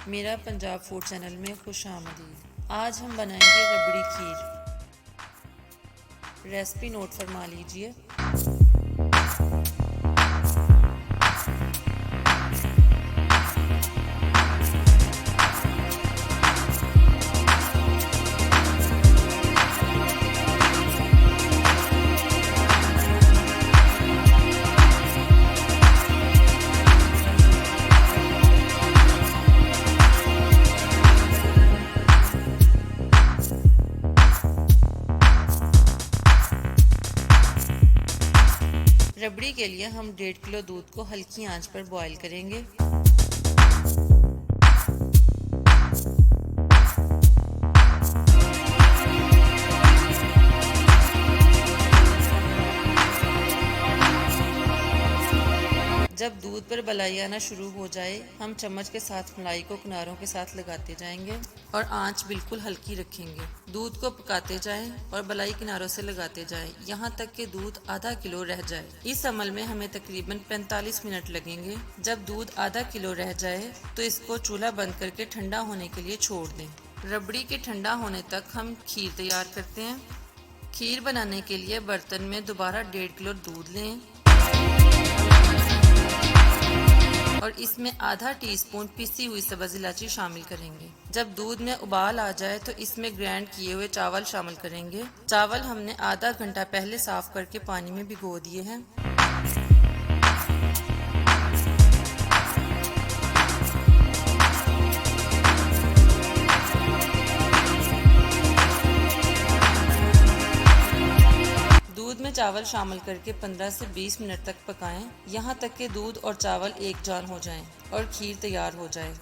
मेरा Punjab food channel में खुश आमदीद। आज हम बनाएंगे रबड़ी खीर। रेसिपी नोट फरमा लीजिए। रबड़ी के लिए हम 1.5 किलो दूध को हल्की आंच पर बॉईल करेंगे। जब दूध पर मलाई आना शुरू हो जाए, हम चम्मच के साथ मलाई को किनारों के साथ लगाते जाएंगे और आंच बिल्कुल हल्की रखेंगे। दूध को पकाते जाएं और मलाई किनारों से लगाते जाएं, यहाँ तक कि दूध आधा किलो रह जाए। इस अमल में हमें तकरीबन 45 मिनट लगेंगे। जब दूध आधा किलो रह जाए तो इसको चूल्हा बंद करके ठंडा होने के लिए छोड़ दें। रबड़ी के ठंडा होने तक हम खीर तैयार करते हैं। खीर बनाने के लिए बर्तन में दोबारा 1.5 किलो दूध लें और इसमें आधा टीस्पून पिसी हुई सब्ज इलायची शामिल करेंगे। जब दूध में उबाल आ जाए तो इसमें ग्राइंड किए हुए चावल शामिल करेंगे। चावल हमने आधा घंटा पहले साफ करके पानी में भिगो दिए हैं। दूध में चावल शामिल करके 15 से 20 मिनट तक पकाएं, यहाँ तक कि दूध और चावल एक जान हो जाएं और खीर तैयार हो जाए।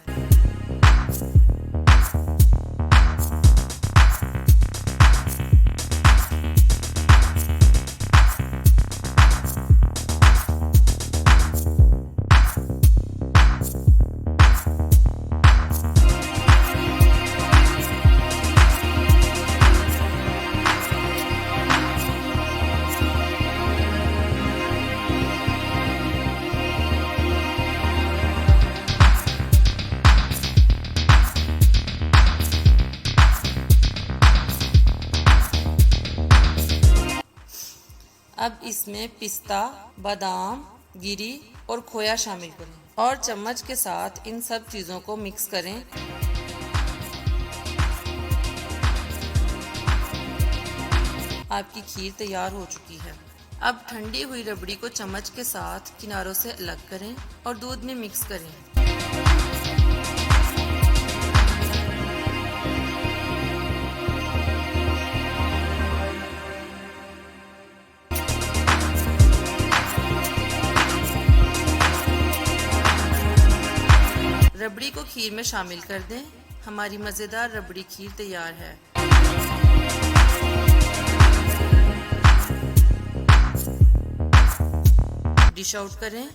अब इसमें पिस्ता, बादाम, गिरी और खोया शामिल करें और चम्मच के साथ इन सब चीज़ों को मिक्स करें। आपकी खीर तैयार हो चुकी है। अब ठंडी हुई रबड़ी को चम्मच के साथ किनारों से अलग करें और दूध में मिक्स करें। रबड़ी को खीर में शामिल कर दें। हमारी मज़ेदार रबड़ी खीर तैयार है। डिश आउट करें।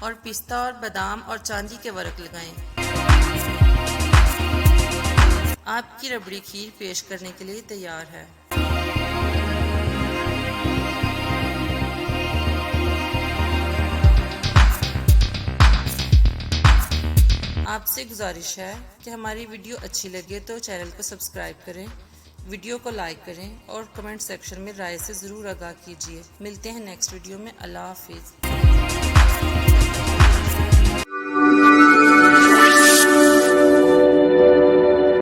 और पिस्ता और बादाम और चांदी के वर्क लगाएं। आपकी रबड़ी खीर पेश करने के लिए तैयार है। आपसे गुजारिश है कि हमारी वीडियो अच्छी लगे तो चैनल को सब्सक्राइब करें, वीडियो को लाइक करें और कमेंट सेक्शन में राय से ज़रूर आगाह कीजिए। मिलते हैं नेक्स्ट वीडियो में। अल्लाह हाफिज़।